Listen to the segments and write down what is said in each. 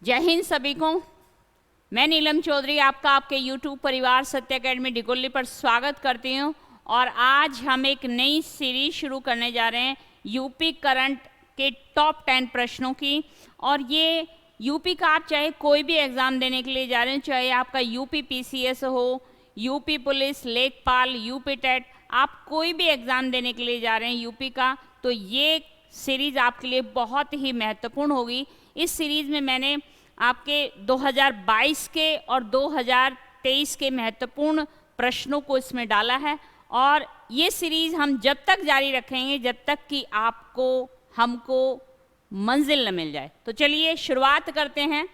जय हिंद सभी को। मैं नीलम चौधरी आपका आपके YouTube परिवार सत्य अकेडमी डिगोली पर स्वागत करती हूं। और आज हम एक नई सीरीज शुरू करने जा रहे हैं यूपी करंट के टॉप 10 प्रश्नों की। और ये यूपी का आप चाहे कोई भी एग्ज़ाम देने के लिए जा रहे हैं, चाहे आपका यूपी PCS हो, यूपी पुलिस, लेखपाल, यूपी टेट, आप कोई भी एग्ज़ाम देने के लिए जा रहे हैं यूपी का, तो ये सीरीज़ आपके लिए बहुत ही महत्वपूर्ण होगी। इस सीरीज़ में मैंने आपके 2022 के और 2023 के महत्वपूर्ण प्रश्नों को इसमें डाला है। और ये सीरीज़ हम जब तक जारी रखेंगे जब तक कि आपको हमको मंजिल न मिल जाए। तो चलिए शुरुआत करते हैं।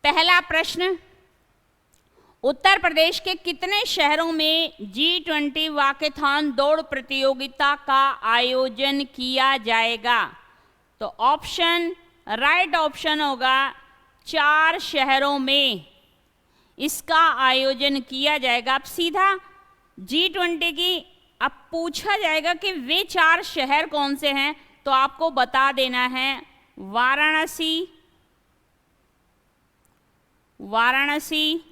पहला प्रश्न, उत्तर प्रदेश के कितने शहरों में G20 वॉकेथॉन दौड़ प्रतियोगिता का आयोजन किया जाएगा? तो ऑप्शन, राइट ऑप्शन होगा 4 शहरों में इसका आयोजन किया जाएगा। अब सीधा G20 की अब पूछा जाएगा कि वे 4 शहर कौन से हैं, तो आपको बता देना है वाराणसी,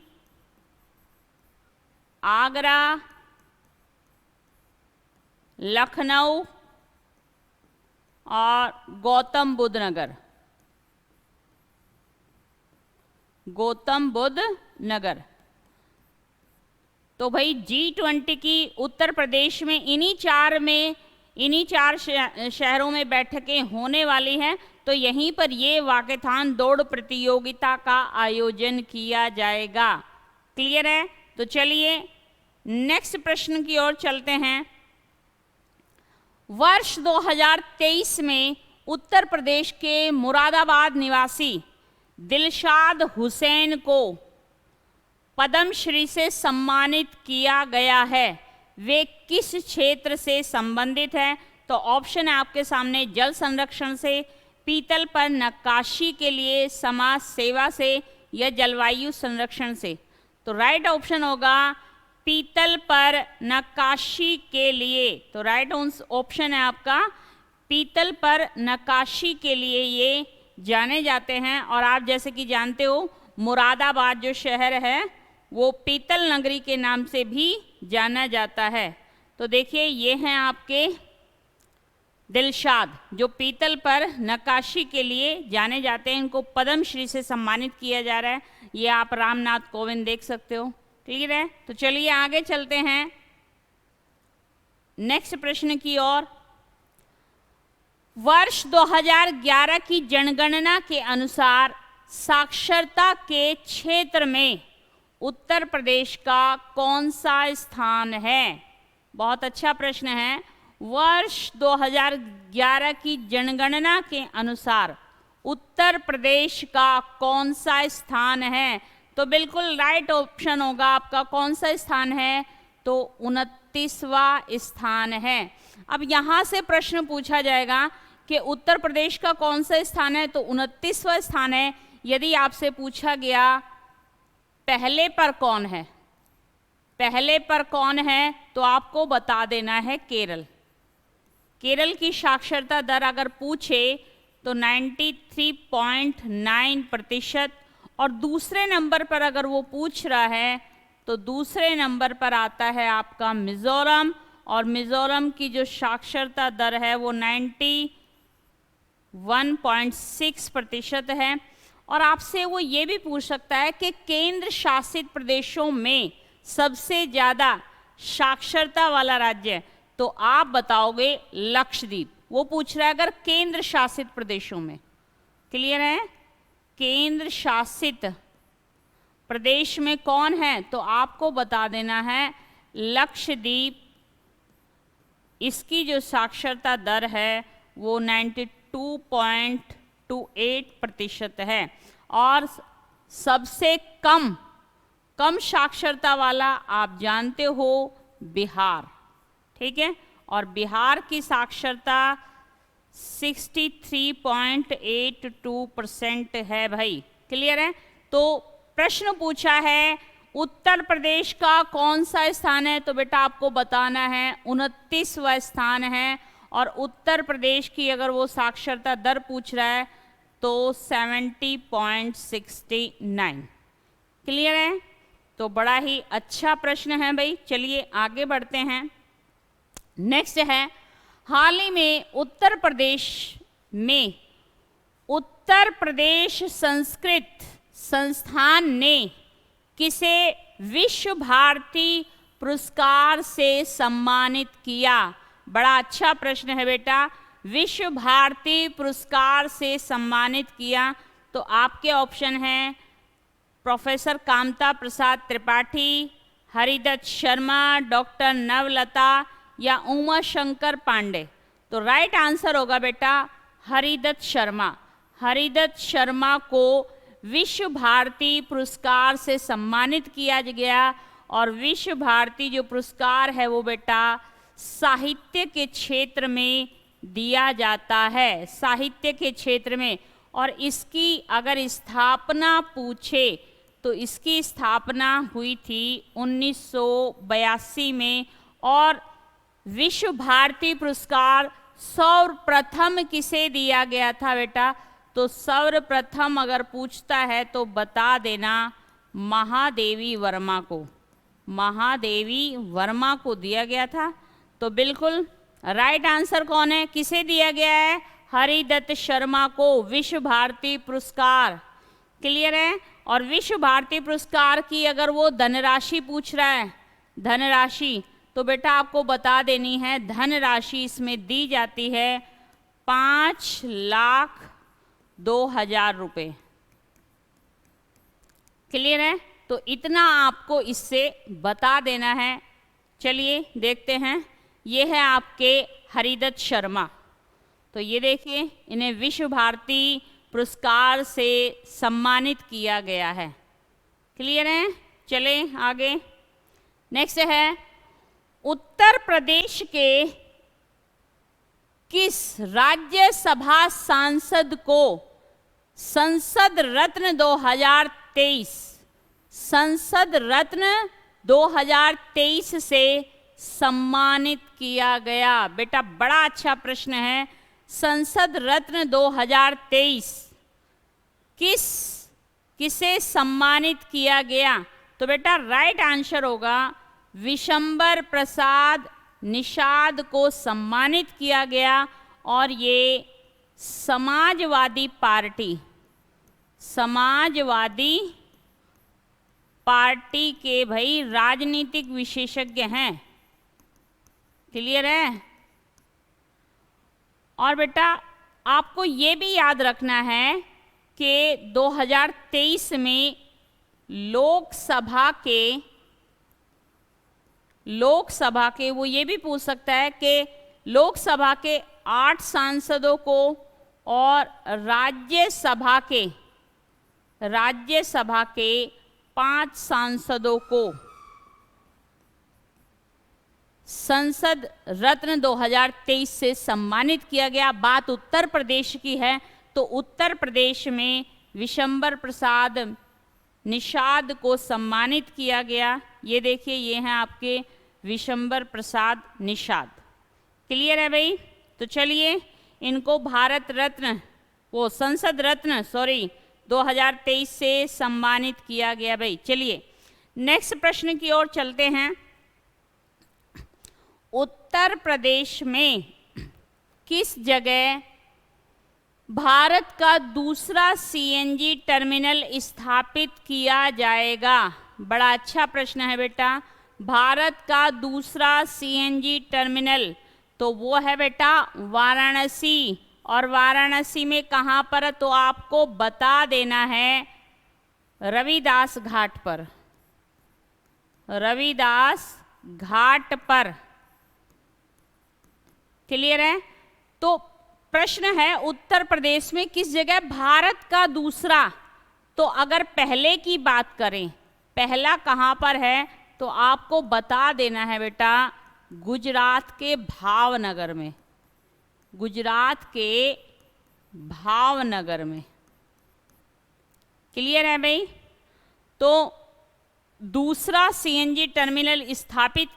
आगरा, लखनऊ और गौतम बुद्ध नगर। तो भाई G20 की उत्तर प्रदेश में इन्हीं चार शहरों में बैठकें होने वाली हैं। तो यहीं पर ये वॉकेथॉन दौड़ प्रतियोगिता का आयोजन किया जाएगा। क्लियर है? तो चलिए नेक्स्ट प्रश्न की ओर चलते हैं। वर्ष 2023 में उत्तर प्रदेश के मुरादाबाद निवासी दिलशाद हुसैन को पद्मश्री से सम्मानित किया गया है। वे किस क्षेत्र से संबंधित हैं? तो ऑप्शन है आपके सामने, जल संरक्षण से, पीतल पर नक्काशी के लिए, समाज सेवा से या जलवायु संरक्षण से। तो राइट ऑप्शन होगा पीतल पर नक्काशी के लिए। तो राइट ऑप्शन है आपका पीतल पर नक्काशी के लिए ये जाने जाते हैं। और आप जैसे कि जानते हो मुरादाबाद जो शहर है वो पीतल नगरी के नाम से भी जाना जाता है। तो देखिए ये हैं आपके दिलशाद जो पीतल पर नक्काशी के लिए जाने जाते हैं। इनको पद्मश्री से सम्मानित किया जा रहा है। ये आप रामनाथ कोविंद देख सकते हो। क्लियर है? तो चलिए आगे चलते हैं नेक्स्ट प्रश्न की ओर। वर्ष 2011 की जनगणना के अनुसार साक्षरता के क्षेत्र में उत्तर प्रदेश का कौन सा स्थान है? बहुत अच्छा प्रश्न है। वर्ष 2011 की जनगणना के अनुसार उत्तर प्रदेश का कौन सा स्थान है? तो बिल्कुल राइट ऑप्शन होगा आपका। कौन सा स्थान है? तो 29वां स्थान है। अब यहाँ से प्रश्न पूछा जाएगा कि उत्तर प्रदेश का कौन सा स्थान है, तो 29वां स्थान है। यदि आपसे पूछा गया पहले पर कौन है, तो आपको बता देना है केरल। केरल की साक्षरता दर अगर पूछे तो 93.9%। और दूसरे नंबर पर अगर वो पूछ रहा है तो दूसरे नंबर पर आता है आपका मिज़ोरम। और मिज़ोरम की जो साक्षरता दर है वो 91.6% है। और आपसे वो ये भी पूछ सकता है कि केंद्र शासित प्रदेशों में सबसे ज़्यादा साक्षरता वाला राज्य, तो आप बताओगे लक्षद्वीप। वो पूछ रहा है अगर केंद्र शासित प्रदेशों में। क्लियर है? केंद्र शासित प्रदेश में कौन है, तो आपको बता देना है लक्षद्वीप। इसकी जो साक्षरता दर है वो 92.28% है। और सबसे कम साक्षरता वाला आप जानते हो बिहार। ठीक है? और बिहार की साक्षरता 63.82% है भाई। क्लियर है? तो प्रश्न पूछा है उत्तर प्रदेश का कौन सा स्थान है? तो बेटा आपको बताना है 29वां स्थान है। और उत्तर प्रदेश की अगर वो साक्षरता दर पूछ रहा है तो 70.69। क्लियर है? तो बड़ा ही अच्छा प्रश्न है भाई। चलिए आगे बढ़ते हैं। नेक्स्ट है, हाल ही में उत्तर प्रदेश में उत्तर प्रदेश संस्कृत संस्थान ने किसे विश्व भारती पुरस्कार से सम्मानित किया? बड़ा अच्छा प्रश्न है बेटा। विश्व भारती पुरस्कार से सम्मानित किया तो आपके ऑप्शन हैं प्रोफेसर कामता प्रसाद त्रिपाठी, हरिदत्त शर्मा, डॉक्टर नवलता या उमा शंकर पांडे। तो राइट आंसर होगा बेटा हरिदत्त शर्मा। हरिदत्त शर्मा को विश्व भारती पुरस्कार से सम्मानित किया गया। और विश्व भारती जो पुरस्कार है वो बेटा साहित्य के क्षेत्र में दिया जाता है, साहित्य के क्षेत्र में। और इसकी अगर स्थापना पूछे तो इसकी स्थापना हुई थी 1982 में। और विश्व भारती पुरस्कार सर्वप्रथम किसे दिया गया था बेटा? तो सर्वप्रथम अगर पूछता है तो बता देना महादेवी वर्मा को। महादेवी वर्मा को दिया गया था। तो बिल्कुल राइट आंसर कौन है? किसे दिया गया है? हरिदत्त शर्मा को विश्व भारती पुरस्कार। क्लियर है? और विश्व भारती पुरस्कार की अगर वो धनराशि पूछ रहा है, धनराशि, तो बेटा आपको बता देनी है धनराशि इसमें दी जाती है 5,02,000 रुपये। क्लियर है? तो इतना आपको इससे बता देना है। चलिए देखते हैं। ये है आपके हरिदत्त शर्मा। तो ये देखिए इन्हें विश्व भारती पुरस्कार से सम्मानित किया गया है। क्लियर है? चले आगे। नेक्स्ट है, उत्तर प्रदेश के किस राज्यसभा सांसद को संसद रत्न 2023 संसद रत्न 2023 से सम्मानित किया गया? बेटा बड़ा अच्छा प्रश्न है। संसद रत्न 2023 किसे सम्मानित किया गया? तो बेटा राइट आंसर होगा विशंबर प्रसाद निषाद को सम्मानित किया गया। और ये समाजवादी पार्टी के भाई राजनीतिक विशेषज्ञ हैं। क्लियर है? और बेटा आपको ये भी याद रखना है कि 2023 में लोकसभा के वो ये भी पूछ सकता है कि लोकसभा के 8 सांसदों को और राज्यसभा के 5 सांसदों को संसद रत्न 2023 से सम्मानित किया गया। बात उत्तर प्रदेश की है तो उत्तर प्रदेश में विशंबर प्रसाद निषाद को सम्मानित किया गया। ये देखिए ये हैं आपके विशंबर प्रसाद निषाद। क्लियर है भाई? तो चलिए इनको भारत रत्न संसद रत्न 2023 से सम्मानित किया गया भाई। चलिए नेक्स्ट प्रश्न की ओर चलते हैं। उत्तर प्रदेश में किस जगह भारत का दूसरा सीएनजी टर्मिनल स्थापित किया जाएगा? बड़ा अच्छा प्रश्न है बेटा। भारत का दूसरा सीएनजी टर्मिनल तो वो है बेटा वाराणसी। और वाराणसी में कहाँ पर? तो आपको बता देना है रविदास घाट पर। रविदास घाट पर। क्लियर है? तो प्रश्न है उत्तर प्रदेश में किस जगह भारत का दूसरा, तो अगर पहले की बात करें, पहला कहाँ पर है तो आपको बता देना है बेटा गुजरात के भावनगर में। गुजरात के भावनगर में। क्लियर है भाई? तो दूसरा सीएनजी टर्मिनल स्थापित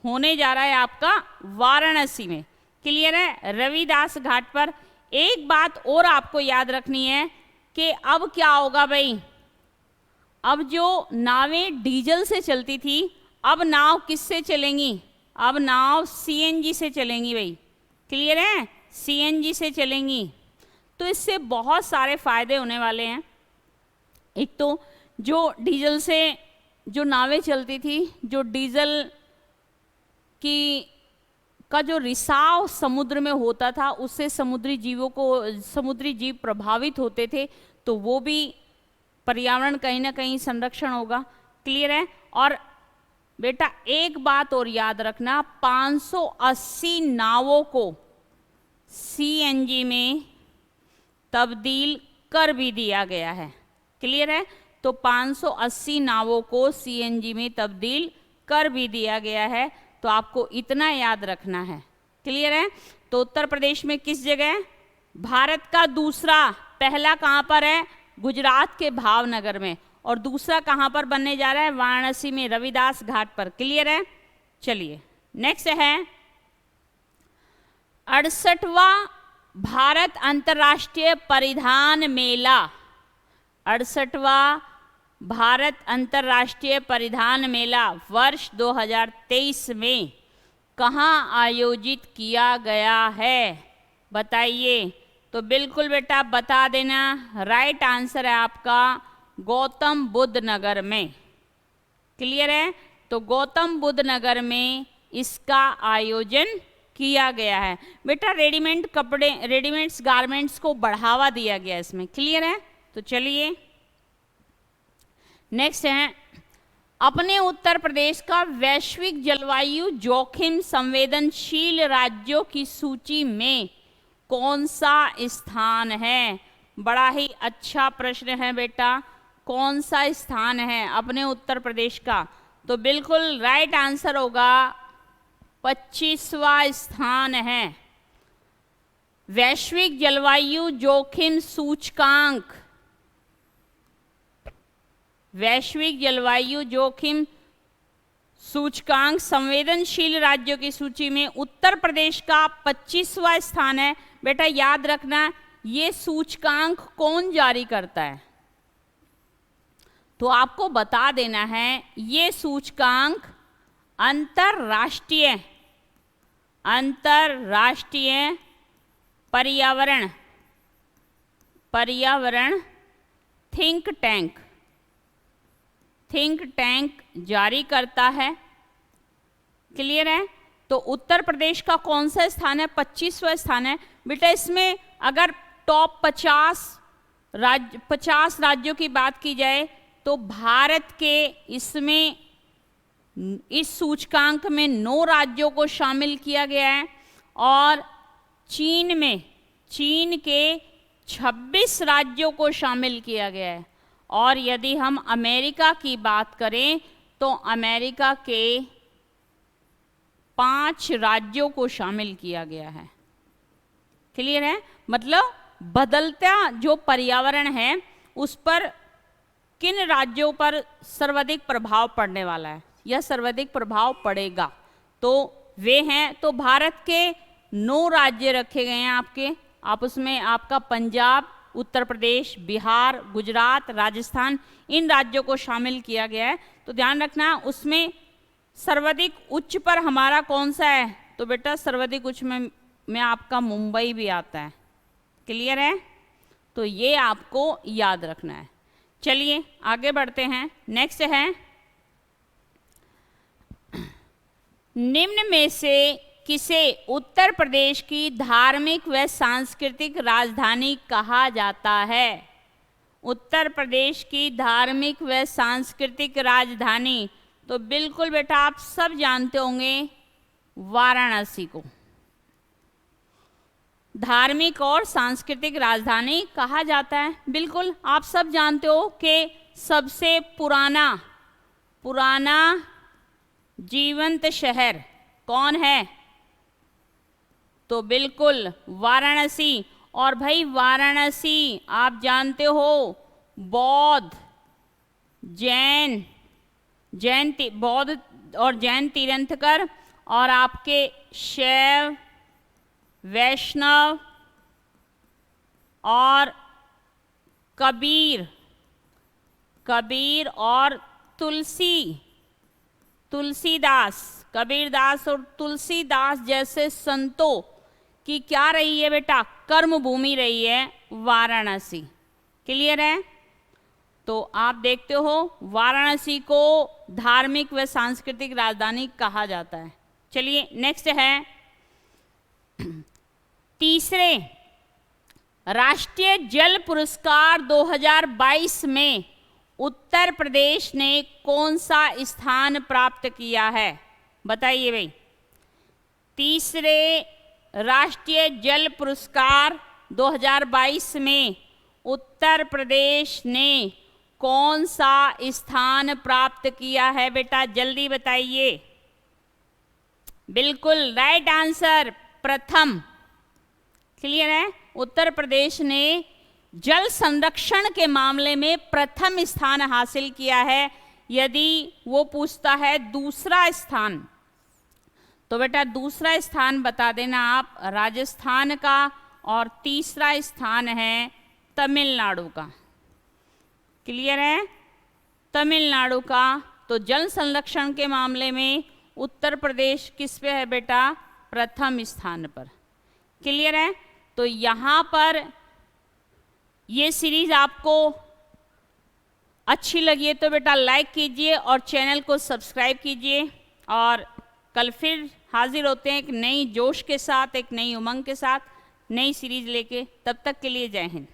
होने जा रहा है आपका वाराणसी में। क्लियर है? रविदास घाट पर। एक बात और आपको याद रखनी है कि अब क्या होगा भाई, अब जो नावें डीजल से चलती थी, अब नाव किससे चलेंगी? अब नाव सीएनजी से चलेंगी भाई। क्लियर है? सीएनजी से चलेंगी। तो इससे बहुत सारे फायदे होने वाले हैं। एक तो जो डीजल से जो नावें चलती थी, जो डीजल का जो रिसाव समुद्र में होता था, उससे समुद्री जीव प्रभावित होते थे, तो वो भी पर्यावरण कहीं ना कहीं संरक्षण होगा। क्लियर है? और बेटा एक बात और याद रखना, 580 नावों को सीएनजी में तब्दील कर भी दिया गया है। क्लियर है? तो 580 नावों को सीएनजी में तब्दील कर भी दिया गया है। तो आपको इतना याद रखना है। क्लियर है? तो उत्तर प्रदेश में किस जगह? भारत का दूसरा, पहला कहाँ पर है? गुजरात के भावनगर में, और दूसरा कहाँ पर बनने जा रहा है? वाराणसी में, रविदास घाट पर। क्लियर है? चलिए नेक्स्ट है 68वां भारत अंतर्राष्ट्रीय परिधान मेला। 68वां भारत अंतर्राष्ट्रीय परिधान मेला वर्ष 2023 में कहाँ आयोजित किया गया है? बताइए। तो बिल्कुल बेटा बता देना। राइट आंसर है आपका गौतम बुद्ध नगर में। क्लियर है? तो गौतम बुद्ध नगर में इसका आयोजन किया गया है। बेटा रेडीमेड कपड़े, रेडीमेड्स गारमेंट्स को बढ़ावा दिया गया इसमें। क्लियर है? तो चलिए नेक्स्ट है, अपने उत्तर प्रदेश का वैश्विक जलवायु जोखिम संवेदनशील राज्यों की सूची में कौन सा स्थान है? बड़ा ही अच्छा प्रश्न है बेटा। कौन सा स्थान है अपने उत्तर प्रदेश का? तो बिल्कुल राइट आंसर होगा 25वां स्थान है। वैश्विक जलवायु जोखिम सूचकांक, वैश्विक जलवायु जोखिम सूचकांक संवेदनशील राज्यों की सूची में उत्तर प्रदेश का 25वां स्थान है। बेटा याद रखना, ये सूचकांक कौन जारी करता है? तो आपको बता देना है, ये सूचकांक अंतरराष्ट्रीय पर्यावरण थिंक टैंक जारी करता है। क्लियर है? तो उत्तर प्रदेश का कौन सा स्थान है? 25वां स्थान है। बेटा इसमें अगर टॉप 50 राज्यों की बात की जाए तो भारत के इसमें इस सूचकांक में 9 राज्यों को शामिल किया गया है, और चीन के 26 राज्यों को शामिल किया गया है। और यदि हम अमेरिका की बात करें तो अमेरिका के 5 राज्यों को शामिल किया गया है। क्लियर है? मतलब बदलता जो पर्यावरण है उस पर किन राज्यों पर सर्वाधिक प्रभाव पड़ने वाला है या सर्वाधिक प्रभाव पड़ेगा, तो वे हैं, तो भारत के 9 राज्य रखे गए हैं आपके। आप उसमें आपका पंजाब, उत्तर प्रदेश, बिहार, गुजरात, राजस्थान, इन राज्यों को शामिल किया गया है। तो ध्यान रखना उसमें सर्वाधिक उच्च पर हमारा कौन सा है? तो बेटा सर्वाधिक उच्च में आपका मुंबई भी आता है। क्लियर है? तो ये आपको याद रखना है। चलिए आगे बढ़ते हैं। नेक्स्ट है, निम्न में से किसे उत्तर प्रदेश की धार्मिक व सांस्कृतिक राजधानी कहा जाता है? उत्तर प्रदेश की धार्मिक व सांस्कृतिक राजधानी, तो बिल्कुल बेटा आप सब जानते होंगे वाराणसी को धार्मिक और सांस्कृतिक राजधानी कहा जाता है। बिल्कुल आप सब जानते हो कि सबसे पुराना जीवंत शहर कौन है? तो बिल्कुल वाराणसी। और भाई वाराणसी आप जानते हो बौद्ध और जैन तीर्थंकर, और आपके शैव, वैष्णव और कबीर और तुलसीदास, कबीरदास और तुलसीदास जैसे संतों की क्या रही है बेटा, कर्म भूमि रही है वाराणसी। क्लियर है? तो आप देखते हो वाराणसी को धार्मिक व सांस्कृतिक राजधानी कहा जाता है। चलिए नेक्स्ट है, तीसरे राष्ट्रीय जल पुरस्कार 2022 में उत्तर प्रदेश ने कौन सा स्थान प्राप्त किया है? बताइए भाई। तीसरे राष्ट्रीय जल पुरस्कार 2022 में उत्तर प्रदेश ने कौन सा स्थान प्राप्त किया है बेटा, जल्दी बताइए। बिल्कुल राइट आंसर, प्रथम। क्लियर है? उत्तर प्रदेश ने जल संरक्षण के मामले में प्रथम स्थान हासिल किया है। यदि वो पूछता है दूसरा स्थान, तो बेटा दूसरा स्थान बता देना आप राजस्थान का, और तीसरा स्थान है तमिलनाडु का। क्लियर है? तमिलनाडु का। तो जल संरक्षण के मामले में उत्तर प्रदेश किस पे है बेटा? प्रथम स्थान पर। क्लियर है? तो यहाँ पर ये सीरीज आपको अच्छी लगी है तो बेटा लाइक कीजिए और चैनल को सब्सक्राइब कीजिए, और कल फिर हाजिर होते हैं एक नई जोश के साथ, एक नई उमंग के साथ, नई सीरीज लेके। तब तक के लिए जय हिंद।